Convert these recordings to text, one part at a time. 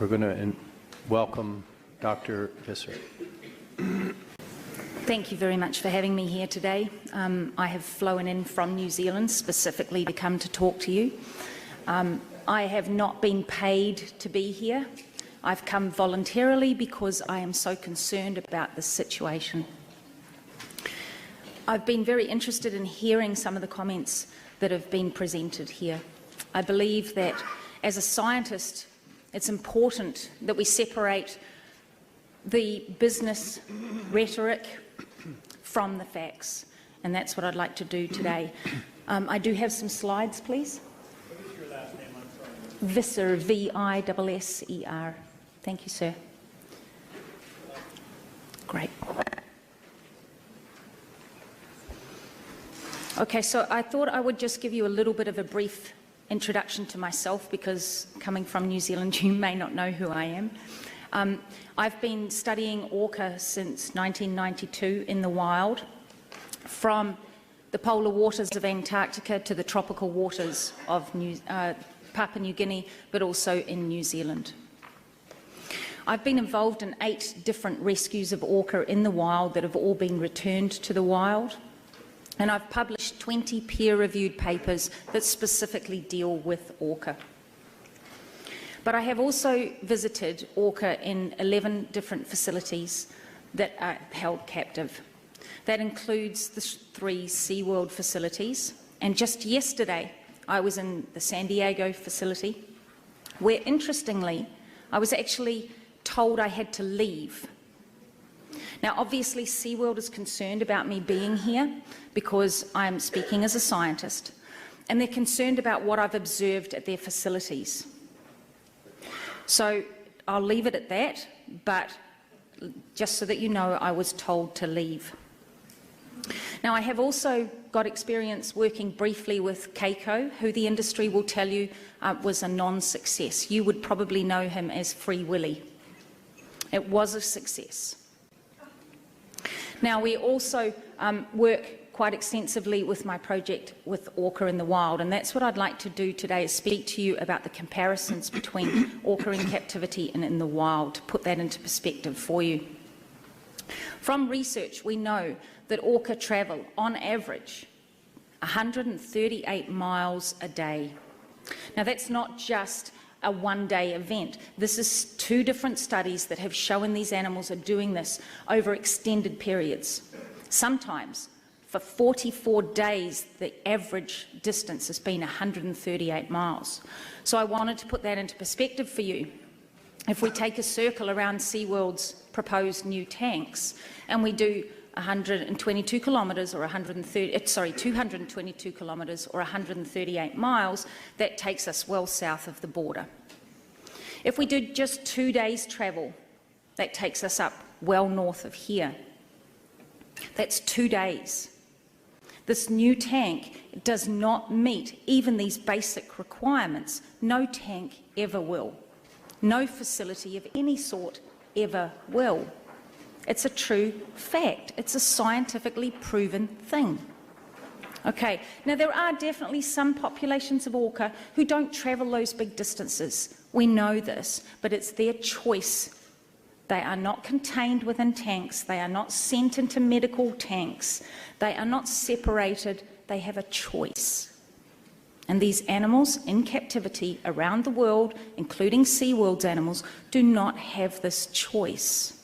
We're going to welcome Dr. Visser. Thank you very much for having me here today. I have flown in from New Zealand specifically to come to talk to you. I have not been paid to be here. I've come voluntarily because I am so concerned about this situation. I've been very interested in hearing some of the comments that have been presented here. I believe that as a scientist, it's important that we separate the business rhetoric from the facts, and that's what I'd like to do today. I do have some slides, please. What is your last name? I'm sorry. Visser, V-I-S-S-E-R. Thank you, sir. Great. Okay, so I thought I would just give you a little bit of a brief introduction to myself, because coming from New Zealand, you may not know who I am. I've been studying orca since 1992 in the wild, from the polar waters of Antarctica to the tropical waters of Papua New Guinea, but also in New Zealand. I've been involved in 8 different rescues of orca in the wild that have all been returned to the wild. And I've published 20 peer-reviewed papers that specifically deal with orca. But I have also visited orca in 11 different facilities that are held captive. That includes the 3 SeaWorld facilities. And just yesterday, I was in the San Diego facility, where, interestingly, I was actually told I had to leave. Now, obviously, SeaWorld is concerned about me being here because I'm speaking as a scientist, and they're concerned about what I've observed at their facilities. So I'll leave it at that, but just so that you know, I was told to leave. Now, I have also got experience working briefly with Keiko, who the industry will tell you was a non-success. You would probably know him as Free Willy. It was a success. Now, we also work quite extensively with my project with orca in the wild, and that's what I'd like to do today, is speak to you about the comparisons between orca in captivity and in the wild, to put that into perspective for you. From research, we know that orca travel, on average, 138 miles a day. Now, that's not just a one-day event. This is 2 different studies that have shown these animals are doing this over extended periods. Sometimes, for 44 days, the average distance has been 138 miles. So I wanted to put that into perspective for you. If we take a circle around SeaWorld's proposed new tanks, and we do 122 kilometres or 222 kilometres or 138 miles, that takes us well south of the border. If we do just 2 days travel, that takes us up well north of here. That's 2 days. This new tank does not meet even these basic requirements. No tank ever will. No facility of any sort ever will. It's a true fact. It's a scientifically proven thing. Okay, now there are definitely some populations of orca who don't travel those big distances. We know this, but it's their choice. They are not contained within tanks. They are not sent into medical tanks. They are not separated. They have a choice. And these animals in captivity around the world, including SeaWorld's animals, do not have this choice.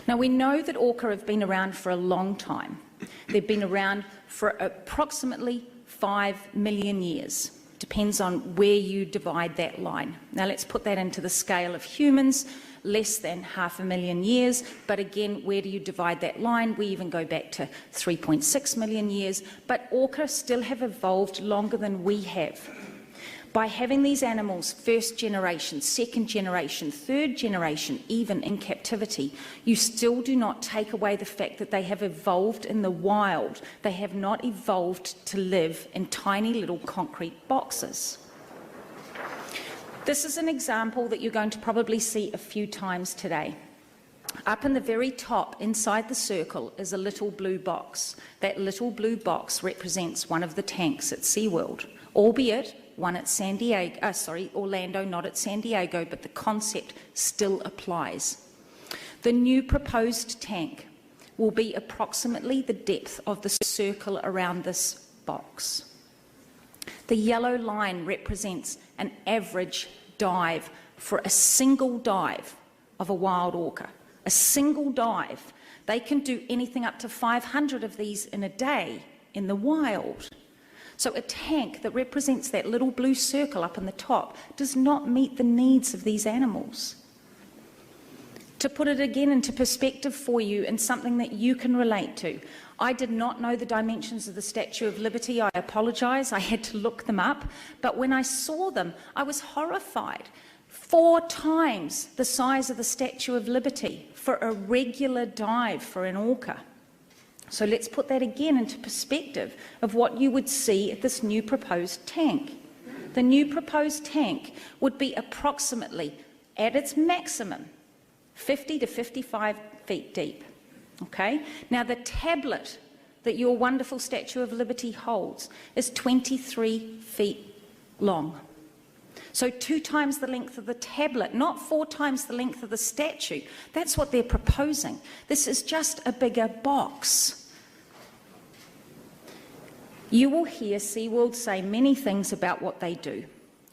Now, we know that orca have been around for a long time. They've been around for approximately 5 million years. Depends on where you divide that line. Now, let's put that into the scale of humans, less than 500,000 years. But again, where do you divide that line? We even go back to 3.6 million years. But orca still have evolved longer than we have. By having these animals first generation, second generation, third generation, even in captivity, you still do not take away the fact that they have evolved in the wild. They have not evolved to live in tiny little concrete boxes. This is an example that you're going to probably see a few times today. Up in the very top, inside the circle, is a little blue box. That little blue box represents one of the tanks at SeaWorld, albeit one at Orlando, not at San Diego, but the concept still applies. The new proposed tank will be approximately the depth of the circle around this box. The yellow line represents an average dive for a single dive of a wild orca. A single dive. They can do anything up to 500 of these in a day in the wild. So a tank that represents that little blue circle up in the top does not meet the needs of these animals. To put it again into perspective for you and something that you can relate to, I did not know the dimensions of the Statue of Liberty. I apologise, I had to look them up, but when I saw them, I was horrified. 4 times the size of the Statue of Liberty for a regular dive for an orca. So let's put that again into perspective of what you would see at this new proposed tank. The new proposed tank would be approximately, at its maximum, 50 to 55 feet deep. Okay? Now the tablet that your wonderful Statue of Liberty holds is 23 feet long. So 2 times the length of the tablet, not 4 times the length of the statue. That's what they're proposing. This is just a bigger box. You will hear SeaWorld say many things about what they do.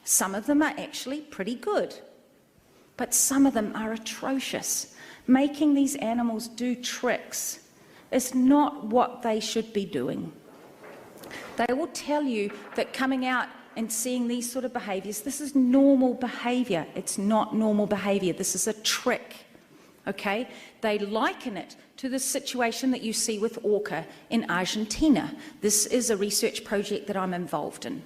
Some of them are actually pretty good, but some of them are atrocious. Making these animals do tricks is not what they should be doing. They will tell you that coming out and seeing these sort of behaviours, this is normal behaviour. It's not normal behaviour. This is a trick, okay? They liken it to the situation that you see with orca in Argentina. This is a research project that I'm involved in.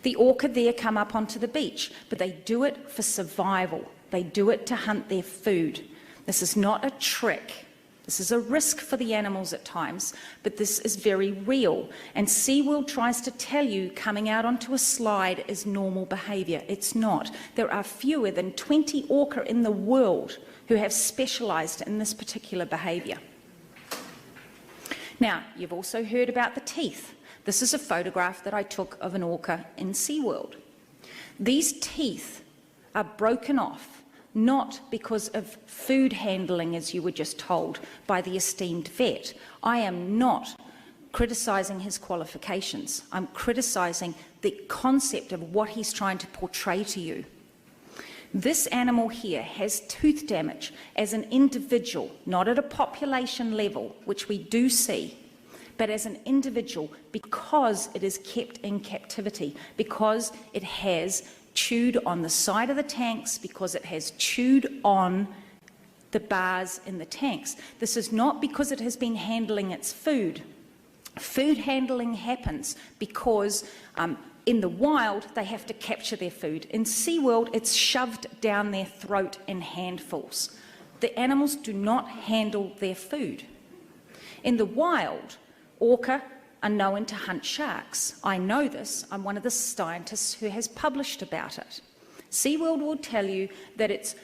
The orca there come up onto the beach, but they do it for survival. They do it to hunt their food. This is not a trick. This is a risk for the animals at times, but this is very real. And SeaWorld tries to tell you coming out onto a slide is normal behaviour. It's not. There are fewer than 20 orca in the world who have specialised in this particular behaviour. Now, you've also heard about the teeth. This is a photograph that I took of an orca in SeaWorld. These teeth are broken off, not because of food handling, as you were just told by the esteemed vet. I am not criticising his qualifications. I'm criticising the concept of what he's trying to portray to you. This animal here has tooth damage as an individual, not at a population level, which we do see, but as an individual because it is kept in captivity, because it has chewed on the side of the tanks, because it has chewed on the bars in the tanks. This is not because it has been handling its food. Food handling happens because in the wild they have to capture their food. In SeaWorld it's shoved down their throat in handfuls. The animals do not handle their food. In the wild, orca are known to hunt sharks. I know this. I'm one of the scientists who has published about it. SeaWorld will tell you that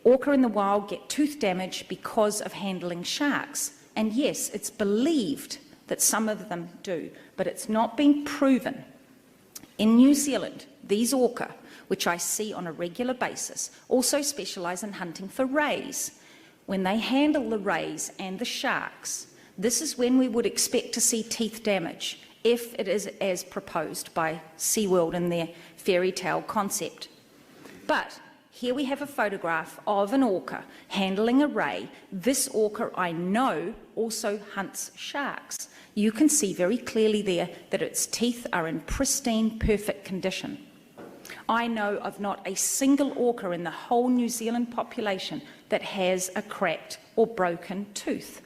orca in the wild get tooth damage because of handling sharks. And yes, it's believed that some of them do, but it's not been proven. In New Zealand, these orca, which I see on a regular basis, also specialise in hunting for rays. When they handle the rays and the sharks, this is when we would expect to see teeth damage, if it is as proposed by SeaWorld in their fairy tale concept. But here we have a photograph of an orca handling a ray. This orca, I know, also hunts sharks. You can see very clearly there that its teeth are in pristine, perfect condition. I know of not a single orca in the whole New Zealand population that has a cracked or broken tooth.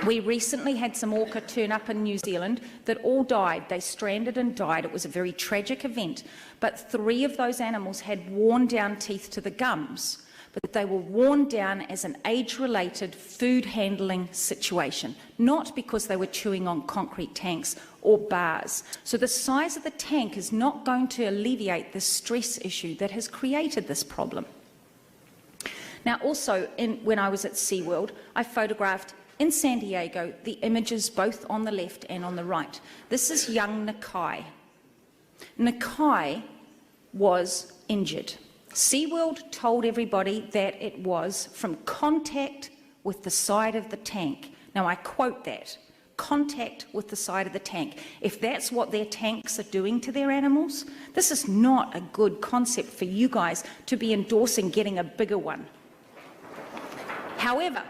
We recently had some orca turn up in New Zealand that all died. They stranded and died. It was a very tragic event, but 3 of those animals had worn down teeth to the gums, but they were worn down as an age-related food handling situation, not because they were chewing on concrete tanks or bars. So the size of the tank is not going to alleviate the stress issue that has created this problem. Now also, when I was at SeaWorld, I photographed in San Diego the images both on the left and on the right. This is young Nakai. Nakai was injured. SeaWorld told everybody that it was from contact with the side of the tank. Now I quote that, contact with the side of the tank. If that's what their tanks are doing to their animals, this is not a good concept for you guys to be endorsing getting a bigger one. However,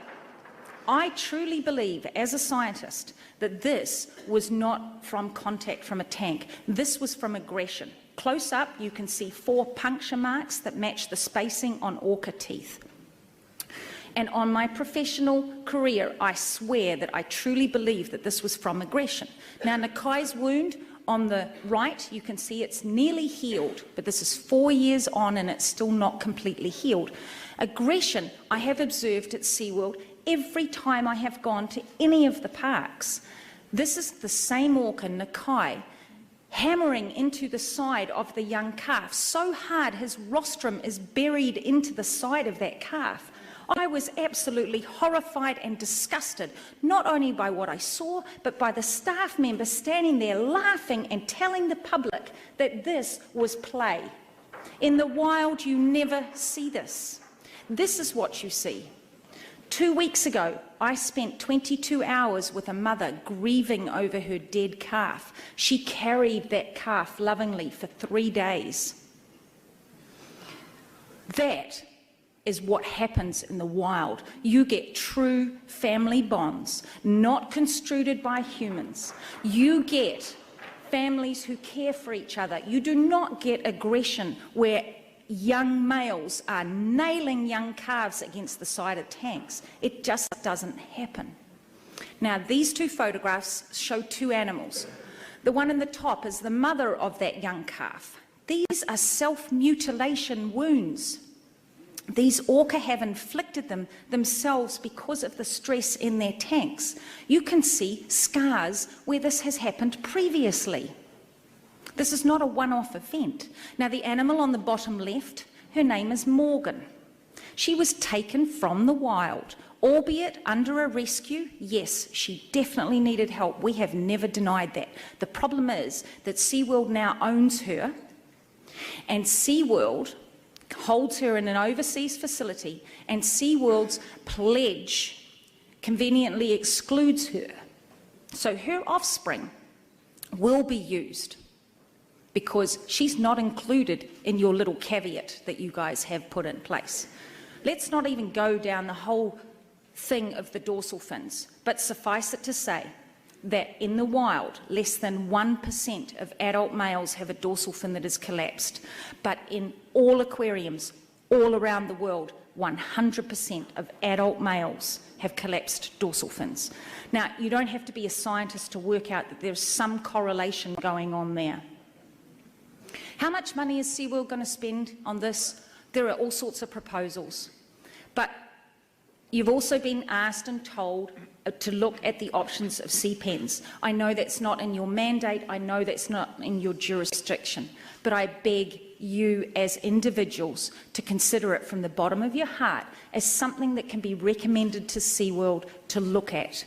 I truly believe as a scientist that this was not from contact from a tank. This was from aggression. Close up, you can see 4 puncture marks that match the spacing on orca teeth. And on my professional career, I swear that I truly believe that this was from aggression. Now, Nakai's wound on the right, you can see it's nearly healed, but this is 4 years on and it's still not completely healed. Aggression, I have observed at SeaWorld every time I have gone to any of the parks. This is the same orca, Nakai, hammering into the side of the young calf so hard his rostrum is buried into the side of that calf. I was absolutely horrified and disgusted, not only by what I saw, but by the staff members standing there laughing and telling the public that this was play. In the wild, you never see this. This is what you see. 2 weeks ago, I spent 22 hours with a mother grieving over her dead calf. She carried that calf lovingly for 3 days. That is what happens in the wild. You get true family bonds, not construed by humans. You get families who care for each other. You do not get aggression where young males are nailing young calves against the side of tanks. It just doesn't happen. Now, these 2 photographs show 2 animals. The one in the top is the mother of that young calf. These are self-mutilation wounds. These orca have inflicted them themselves because of the stress in their tanks. You can see scars where this has happened previously. This is not a one-off event. Now, the animal on the bottom left, her name is Morgan. She was taken from the wild, albeit under a rescue. Yes, she definitely needed help. We have never denied that. The problem is that SeaWorld now owns her, and SeaWorld holds her in an overseas facility, and SeaWorld's pledge conveniently excludes her. So her offspring will be used because she's not included in your little caveat that you guys have put in place. Let's not even go down the whole thing of the dorsal fins, but suffice it to say that in the wild, less than 1% of adult males have a dorsal fin that is collapsed. But in all aquariums, all around the world, 100% of adult males have collapsed dorsal fins. Now, you don't have to be a scientist to work out that there's some correlation going on there. How much money is SeaWorld going to spend on this? There are all sorts of proposals. But you've also been asked and told to look at the options of sea pens. I know that's not in your mandate, I know that's not in your jurisdiction, but I beg you as individuals to consider it from the bottom of your heart as something that can be recommended to SeaWorld to look at.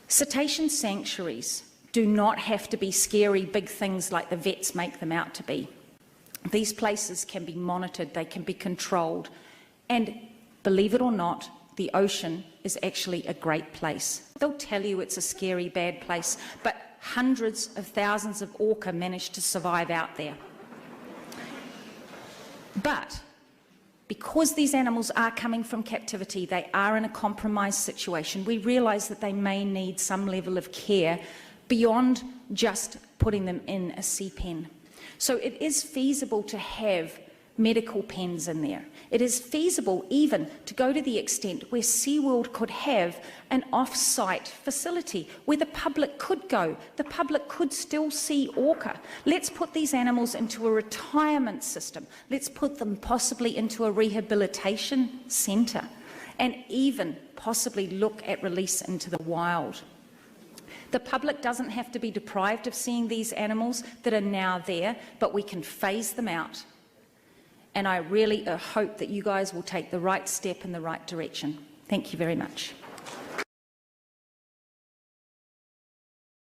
Cetacean sanctuaries do not have to be scary big things like the vets make them out to be. These places can be monitored, they can be controlled, and believe it or not, the ocean is actually a great place. They'll tell you it's a scary, bad place, but hundreds of thousands of orca manage to survive out there. But because these animals are coming from captivity, they are in a compromised situation, we realise that they may need some level of care beyond just putting them in a sea pen. So it is feasible to have medical pens in there. It is feasible even to go to the extent where SeaWorld could have an off-site facility where the public could go. The public could still see orca. Let's put these animals into a retirement system. Let's put them possibly into a rehabilitation centre and even possibly look at release into the wild. The public doesn't have to be deprived of seeing these animals that are now there, but we can phase them out. And I really hope that you guys will take the right step in the right direction. Thank you very much.